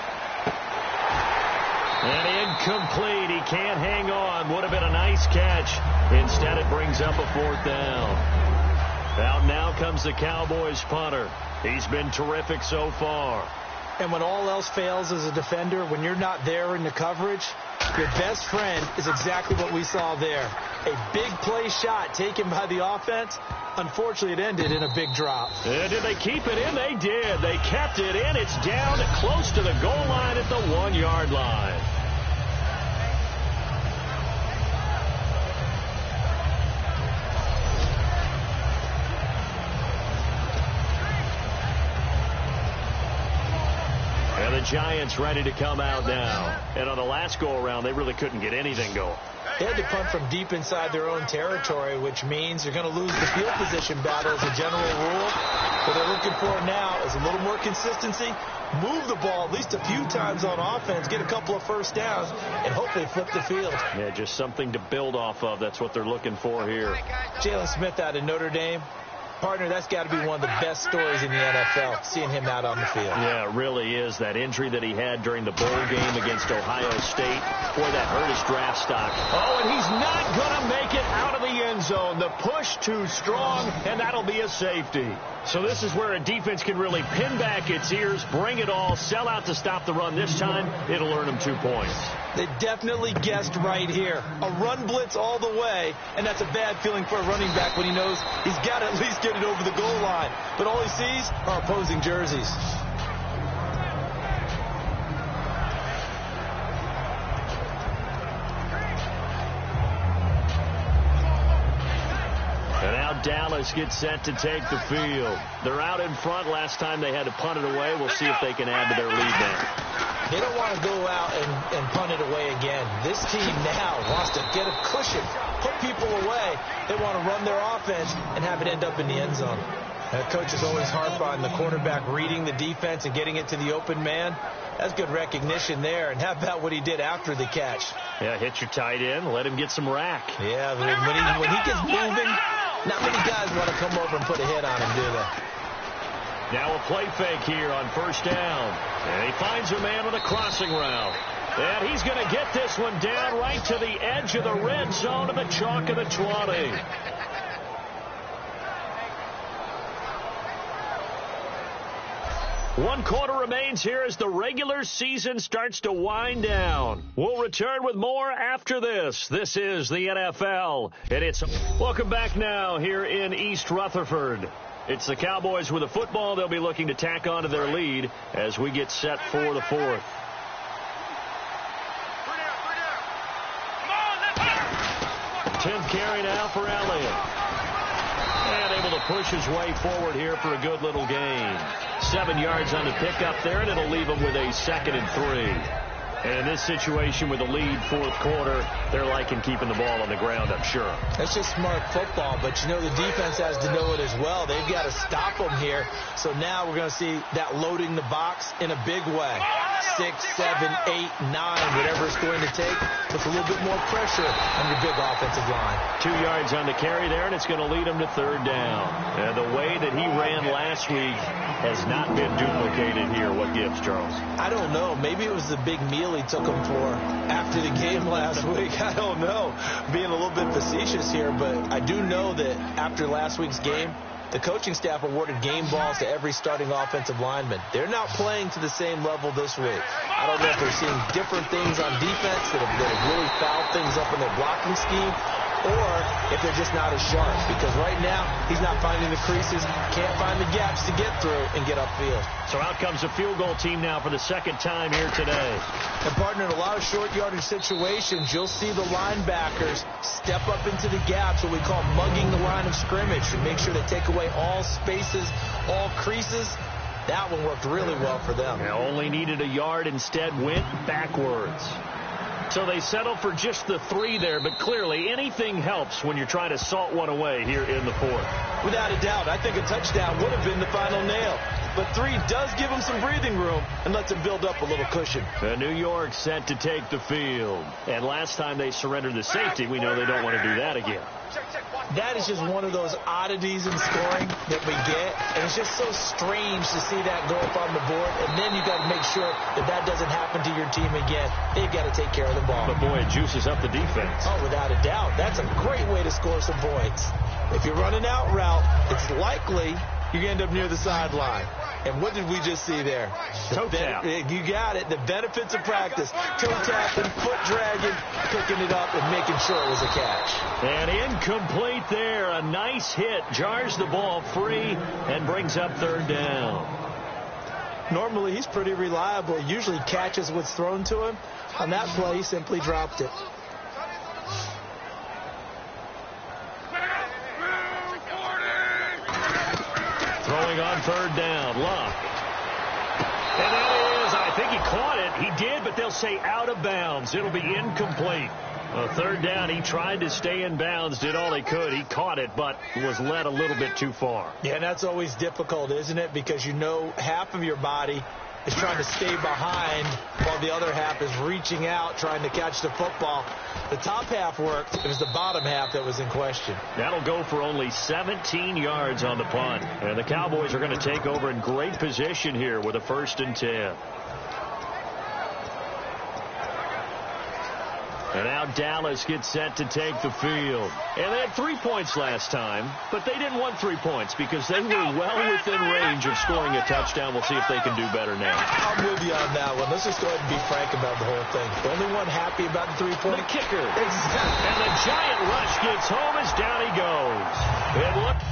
And incomplete. He can't hang on. Would have been a nice catch. Instead, it brings up a fourth down. Out now comes the Cowboys punter. He's been terrific so far. And when all else fails as a defender, when you're not there in the coverage, your best friend is exactly what we saw there. A big play shot taken by the offense. Unfortunately, it ended in a big drop. And did they keep it in? They did. They kept it in. It's down close to the goal line at the 1-yard line. And the Giants ready to come out now. And on the last go-around, they really couldn't get anything going. They had to punt from deep inside their own territory, which means you're going to lose the field position battle as a general rule. What they're looking for now is a little more consistency, move the ball at least a few times on offense, get a couple of first downs, and hopefully flip the field. Yeah, just something to build off of. That's what they're looking for here. Jalen Smith out of Notre Dame. Partner, that's got to be one of the best stories in the NFL, seeing him out on the field. Yeah, it really is. That injury that he had during the bowl game against Ohio State, boy, that hurt his draft stock. Oh, and he's not going to make it out of the end zone. The push too strong, and that'll be a safety. So this is where a defense can really pin back its ears, bring it all, sell out to stop the run. This time, it'll earn them 2 points. They definitely guessed right here. A run blitz all the way, and that's a bad feeling for a running back when he knows he's got to at least get it over the goal line. But all he sees are opposing jerseys. And now Dallas gets set to take the field. They're out in front. Last time they had to punt it away. We'll see if they can add to their lead now. They don't want to go out and punt it away again. This team now wants to get a cushion, put people away. They want to run their offense and have it end up in the end zone. Coaches always harp on the quarterback reading the defense and getting it to the open man. That's good recognition there. And how about what he did after the catch? Yeah, hit your tight end, let him get some rack. Yeah, when he gets moving, not many guys want to come over and put a hit on him, do they? Now a play fake here on first down. And he finds a man with a crossing route. And he's going to get this one down right to the edge of the red zone of the chalk of the 20. One quarter remains here as the regular season starts to wind down. We'll return with more after this. This is the NFL. And it's welcome back now here in East Rutherford. It's the Cowboys with the football. They'll be looking to tack on to their lead as we get set for the fourth. 10th carry now for Elliott. And able to push his way forward here for a good little gain. 7 yards on the pickup there, and it'll leave him with a 2nd and 3. And in this situation with the lead fourth quarter, they're liking keeping the ball on the ground, I'm sure. That's just smart football, but you know the defense has to know it as well. They've got to stop them here. So now we're going to see that loading the box in a big way. 6, 7, 8, 9, whatever it's going to take, puts a little bit more pressure on your big offensive line. 2 yards on the carry there, and it's going to lead him to third down. And the way that he ran last week has not been duplicated here. What gives, Charles? I don't know. Maybe it was the big meal he took him for after the game last week. I don't know. Being a little bit facetious here, but I do know that after last week's game, the coaching staff awarded game balls to every starting offensive lineman. They're not playing to the same level this week. I don't know if they're seeing different things on defense that have really fouled things up in their blocking scheme, or if they're just not as sharp. Because right now, he's not finding the creases, can't find the gaps to get through and get upfield. So out comes a field goal team now for the second time here today. And partner, in a lot of short yardage situations, you'll see the linebackers step up into the gaps, what we call mugging the line of scrimmage, to make sure to take away all spaces, all creases. That one worked really well for them. They only needed a yard, instead went backwards. So they settle for just the 3 there, but clearly anything helps when you're trying to salt one away here in the fourth. Without a doubt, I think a touchdown would have been the final nail. but 3 does give him some breathing room and lets him build up a little cushion. New York set to take the field. And last time they surrendered the safety, we know they don't want to do that again. That is just one of those oddities in scoring that we get, and it's just so strange to see that go up on the board, and then you got to make sure that that doesn't happen to your team again. They've got to take care of the ball. But, boy, it juices up the defense. Oh, without a doubt. That's a great way to score some points. If you're running out route, it's likely you're going to end up near the sideline. And what did we just see there? Toe tap. You got it. The benefits of practice. Toe tapping, foot dragging, picking it up, and making sure it was a catch. And incomplete there. A nice hit. Jars the ball free and brings up 3rd down. Normally, he's pretty reliable. Usually catches what's thrown to him. On that play, he simply dropped it. Throwing on 3rd down. Luck. And that is, I think he caught it. He did, but they'll say out of bounds. It'll be incomplete. 3rd down, he tried to stay in bounds, did all he could. He caught it, but was led a little bit too far. Yeah, and that's always difficult, isn't it? Because you know half of your body is trying to stay behind while the other half is reaching out, trying to catch the football. The top half worked. It was the bottom half that was in question. That'll go for only 17 yards on the punt. And the Cowboys are going to take over in great position here with a 1st and 10. And now Dallas gets set to take the field. And they had 3 points last time, but they didn't want 3 points because they were well within range of scoring a touchdown. We'll see if they can do better now. I'm with you on that one. Let's just go ahead and be frank about the whole thing. The only one happy about the 3-point. The kicker. Exactly. And the giant rush gets home as down he goes. It looked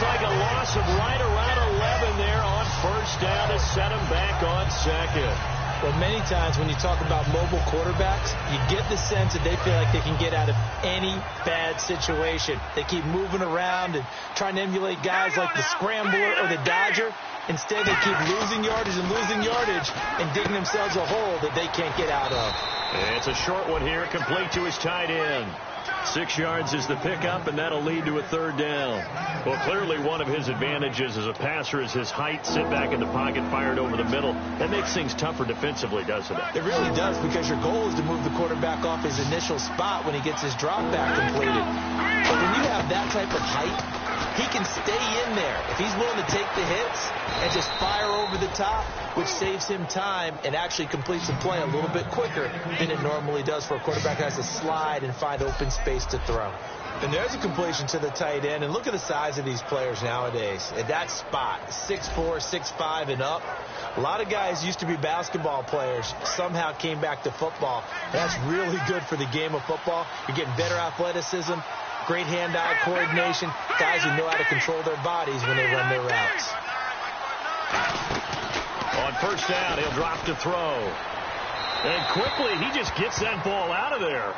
like a loss of right around 11 there on 1st down to set him back on 2nd. Well, many times when you talk about mobile quarterbacks, you get the sense that they feel like they can get out of any bad situation. They keep moving around and trying to emulate guys like the Scrambler or the Dodger. Instead, they keep losing yardage and digging themselves a hole that they can't get out of. It's a short one here, complete to his tight end. 6 yards is the pickup, and that'll lead to a 3rd down. Well, clearly one of his advantages as a passer is his height. Sit back in the pocket, fired over the middle. That makes things tougher defensively, doesn't it? It really does, because your goal is to move the quarterback off his initial spot when he gets his drop back completed. But when you have that type of height, he can stay in there if he's willing to take the hits and just fire over the top, which saves him time and actually completes the play a little bit quicker than it normally does for a quarterback who has to slide and find open space to throw. And there's a completion to the tight end. And look at the size of these players nowadays. At that spot, 6'4", 6'5", and up. A lot of guys used to be basketball players, somehow came back to football. That's really good for the game of football. You're getting better athleticism, great hand-eye coordination, guys who know how to control their bodies when they run their routes. On 1st down, he'll drop to throw. And quickly, he just gets that ball out of there.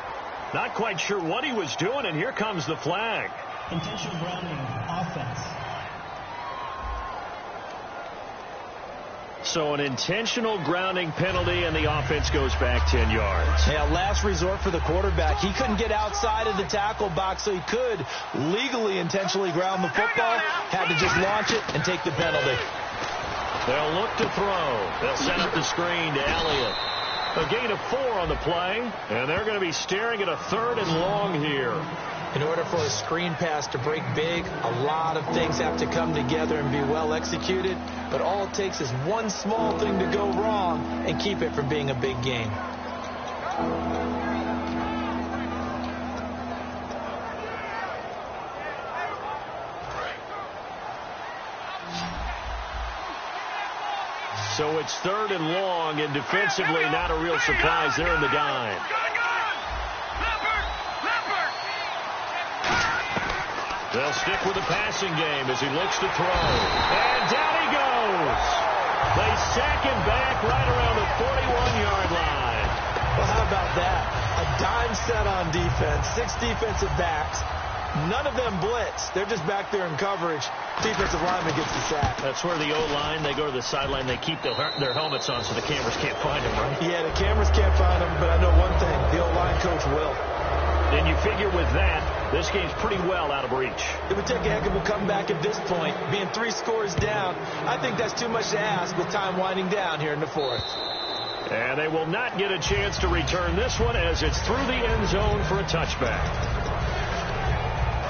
Not quite sure what he was doing, and here comes the flag. Intentional grounding, offense. So an intentional grounding penalty, and the offense goes back 10 yards. Yeah, last resort for the quarterback. He couldn't get outside of the tackle box, so he could legally intentionally ground the football. Had to just launch it and take the penalty. They'll look to throw. They'll set up the screen to Elliott. A gain of 4 on the play, and they're going to be staring at a 3rd and long here. In order for a screen pass to break big, a lot of things have to come together and be well executed, but all it takes is one small thing to go wrong and keep it from being a big game. So it's 3rd and long, and defensively not a real surprise. They're in the dime. They'll stick with the passing game as he looks to throw. And down he goes. They sack him back right around the 41-yard line. Well, how about that? A dime set on defense, 6 defensive backs. None of them blitz. They're just back there in coverage. Defensive lineman gets the sack. That's where the O-line, they go to the sideline, they keep their helmets on so the cameras can't find them, right? Yeah, the cameras can't find them, but I know one thing. The O-line coach will. And you figure with that, this game's pretty well out of reach. It would take a heck of a comeback at this point. Being 3 scores down, I think that's too much to ask with time winding down here in the 4th. And they will not get a chance to return this one as it's through the end zone for a touchback.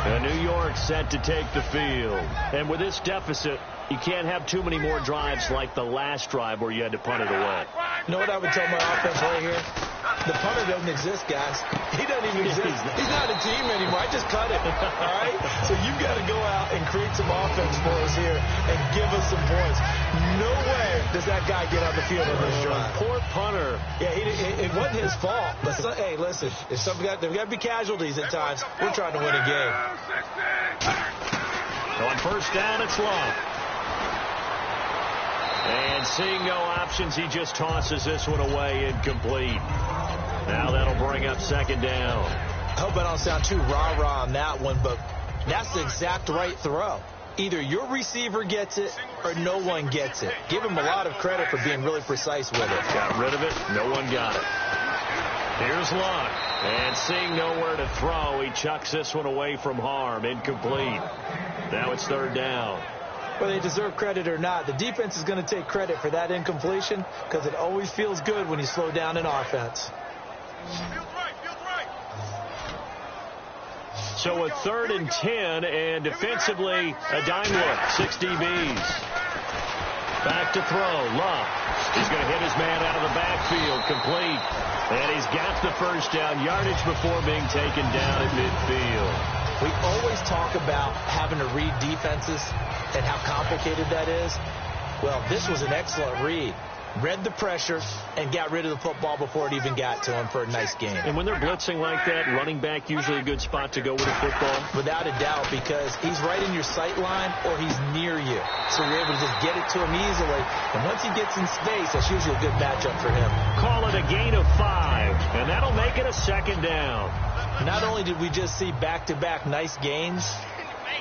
And New York set to take the field. And with this deficit, you can't have too many more drives like the last drive where you had to punt it away. You know what I would tell my offense right here? The punter doesn't exist, guys. He doesn't even exist. He's not a team anymore. I just cut it. All right? So you've got to go out and create some offense for us here and give us some points. No way does that guy get on the field on this drive. Poor punter. Yeah, it wasn't his fault. But hey, listen, if there's got to be casualties at times. We're trying to win a game. So on first down, it's Love. And seeing no options, he just tosses this one away, incomplete. Now that'll bring up second down. I hope I don't sound too rah-rah on that one, but that's the exact right throw. Either your receiver gets it or no one gets it. Give him a lot of credit for being really precise with it. Got rid of it. No one got it. Here's Luck. And seeing nowhere to throw, he chucks this one away from harm. Incomplete. Now it's third down. Whether they deserve credit or not, the defense is going to take credit for that incompletion because it always feels good when you slow down an offense. So a 3rd and 10, and defensively, a dime look. 6 DBs. Back to throw. Luck. He's going to hit his man out of the backfield. Complete. And he's got the first down yardage before being taken down at midfield. We always talk about having to read defenses and how complicated that is. Well, this was an excellent read. Read the pressure and got rid of the football before it even got to him for a nice game. And when they're blitzing like that, running back usually a good spot to go with the football? Without a doubt, because he's right in your sight line or he's near you. So you're able to just get it to him easily. And once he gets in space, that's usually a good matchup for him. Call it a gain of 5, and that'll make it a second down. Not only did we just see back-to-back nice gains,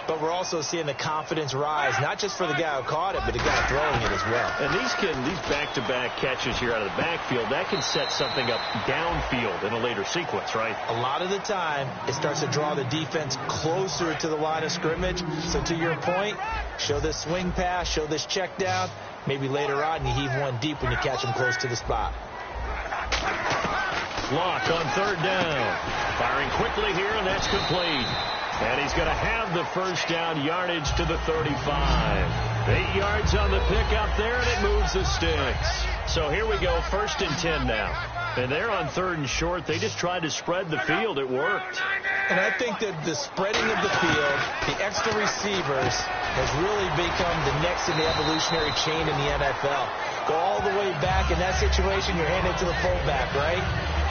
but we're also seeing the confidence rise, not just for the guy who caught it, but the guy throwing it as well. And these back-to-back catches here out of the backfield, that can set something up downfield in a later sequence, right? A lot of the time, it starts to draw the defense closer to the line of scrimmage. So to your point, show this swing pass, show this check down. Maybe later on, you heave one deep when you catch him close to the spot. Lock on third down. Firing quickly here, and that's complete. And he's going to have the first down yardage to the 35. 8 yards on the pickup there, and it moves the sticks. So here we go, 1st and 10 now. And they're on 3rd and short. They just tried to spread the field. It worked. And I think that the spreading of the field, the extra receivers, has really become the next in the evolutionary chain in the NFL. Go all the way back in that situation, you're handing it to the fullback, right?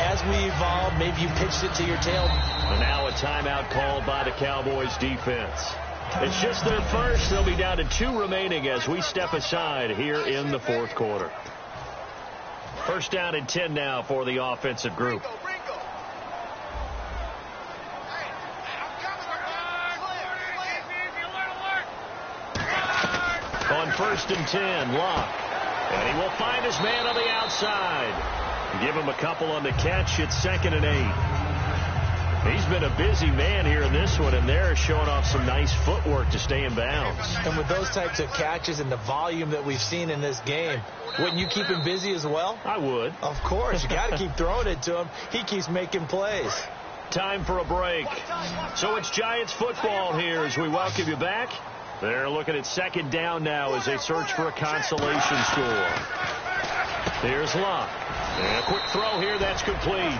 As we evolve, maybe you pitched it to your tail. And now a timeout called by the Cowboys defense. It's just their first. They'll be down to 2 remaining as we step aside here in the 4th quarter. 1st down and 10 now for the offensive group. On 1st and 10, Locke. And he will find his man on the outside. Give him a couple on the catch. It's 2nd and 8. He's been a busy man here in this one, and they're showing off some nice footwork to stay in bounds. And with those types of catches and the volume that we've seen in this game, wouldn't you keep him busy as well? I would. Of course. You got to keep throwing it to him. He keeps making plays. Time for a break. So it's Giants football here as we welcome you back. They're looking at 2nd down now as they search for a consolation score. Here's Locke. And a quick throw here. That's complete.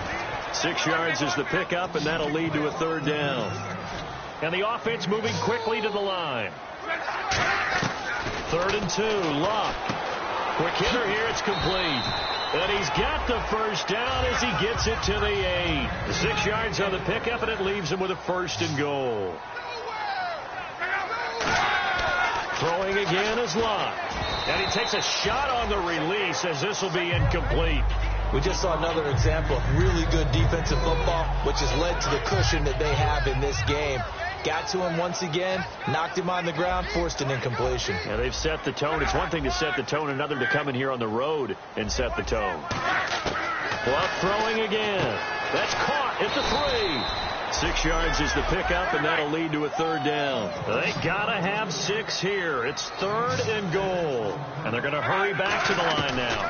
6 yards is the pickup, and that'll lead to a 3rd down. And the offense moving quickly to the line. 3rd and 2. Locke. Quick hitter here. It's complete. And he's got the first down as he gets it to the 8. 6 yards on the pickup, and it leaves him with a 1st and goal. Throwing again is Locke. And he takes a shot on the release as this will be incomplete. We just saw another example of really good defensive football, which has led to the cushion that they have in this game. Got to him once again, knocked him on the ground, forced an incompletion. Yeah, they've set the tone. It's one thing to set the tone, another to come in here on the road and set the tone. Well, throwing again. That's caught at the 3. 6 yards is the pickup, and that'll lead to a third down. They gotta have 6 here. It's 3rd and goal. And they're going to hurry back to the line now.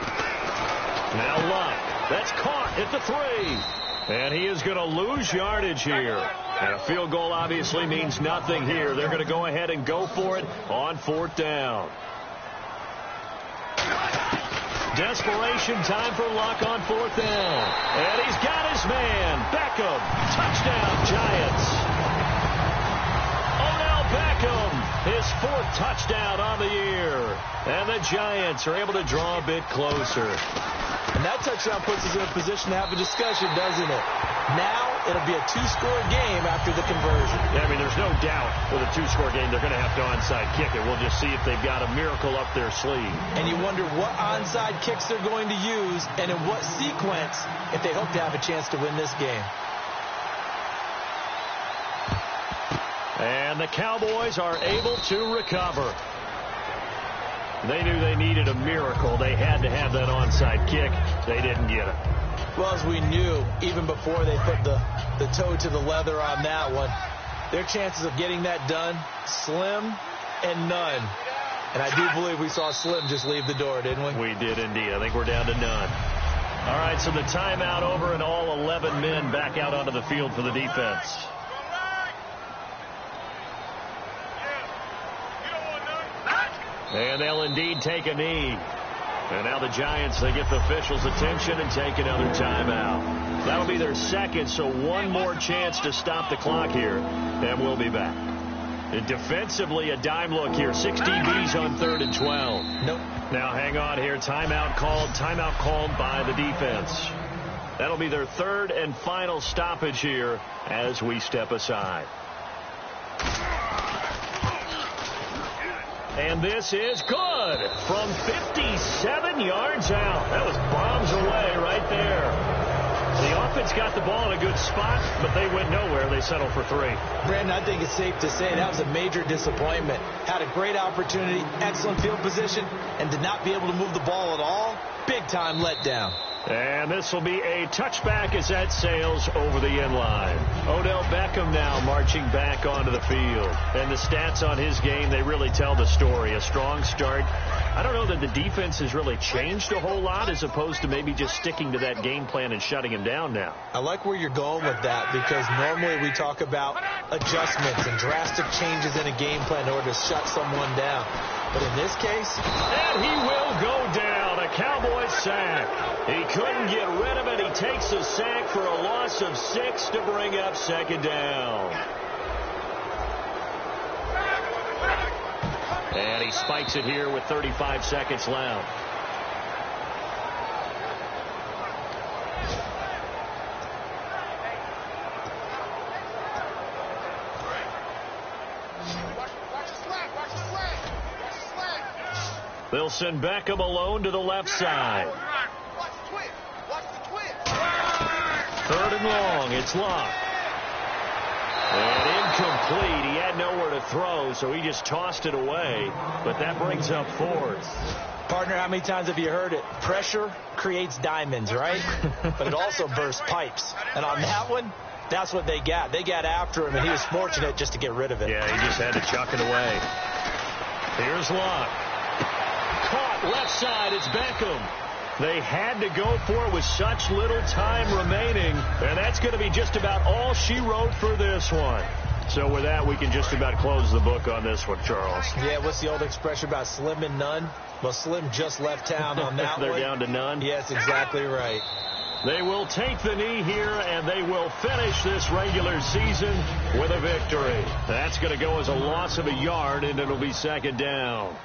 Now Luck. That's caught at the 3. And he is going to lose yardage here. And a field goal obviously means nothing here. They're going to go ahead and go for it on 4th down. Desperation time for Luck on 4th down. And he's got his man. Beckham. Touchdown, Giants. Odell Beckham. His 4th touchdown on the year. And the Giants are able to draw a bit closer. And that touchdown puts us in a position to have a discussion, doesn't it? Now it'll be a 2-score game after the conversion. Yeah, I mean, there's no doubt with a 2-score game they're going to have to onside kick it. We'll just see if they've got a miracle up their sleeve. And you wonder what onside kicks they're going to use and in what sequence if they hope to have a chance to win this game. And the Cowboys are able to recover. They knew they needed a miracle. They had to have that onside kick. They didn't get it. Well, as we knew, even before they put the toe to the leather on that one, their chances of getting that done, slim and none. And I do believe we saw Slim just leave the door, didn't we? We did indeed. I think we're down to none. All right, so the timeout over and all 11 men back out onto the field for the defense. And they'll indeed take a knee. And now the Giants, they get the officials' attention and take another timeout. That'll be their 2nd, so one more chance to stop the clock here, and we'll be back. And defensively, a dime look here. 6 DBs on 3rd and 12. Nope. Now hang on here. Timeout called by the defense. That'll be their 3rd and final stoppage here as we step aside. And this is good from 57 yards out. That was bombs away right there. The offense got the ball in a good spot, but they went nowhere. They settled for 3. Brandon, I think it's safe to say that was a major disappointment. Had a great opportunity, excellent field position, and did not be able to move the ball at all. Big-time letdown. And this will be a touchback as that sails over the end line. Odell Beckham now marching back onto the field. And the stats on his game, they really tell the story. A strong start. I don't know that the defense has really changed a whole lot as opposed to maybe just sticking to that game plan and shutting him down now. I like where you're going with that because normally we talk about adjustments and drastic changes in a game plan in order to shut someone down. But in this case... And he will go down. A Cowboy sack. He couldn't get rid of it. He takes a sack for a loss of 6 to bring up 2nd down. And he spikes it here with 35 seconds left. They'll send Beckham alone to the left side. 3rd and long. It's Luck. And incomplete. He had nowhere to throw, so he just tossed it away. But that brings up 4th. Partner, how many times have you heard it? Pressure creates diamonds, right? But it also bursts pipes. And on that one, that's what they got. They got after him, and he was fortunate just to get rid of it. Yeah, he just had to chuck it away. Here's Luck. Caught left side. It's Beckham. They had to go for it with such little time remaining, and that's going to be just about all she wrote for this one. So with that, we can just about close the book on this one, Charles. Yeah, what's the old expression about slim and none? Well, Slim just left town on that They're one. down to none? Yes, exactly right. They will take the knee here, and they will finish this regular season with a victory. That's going to go as a loss of a yard, and it'll be 2nd down.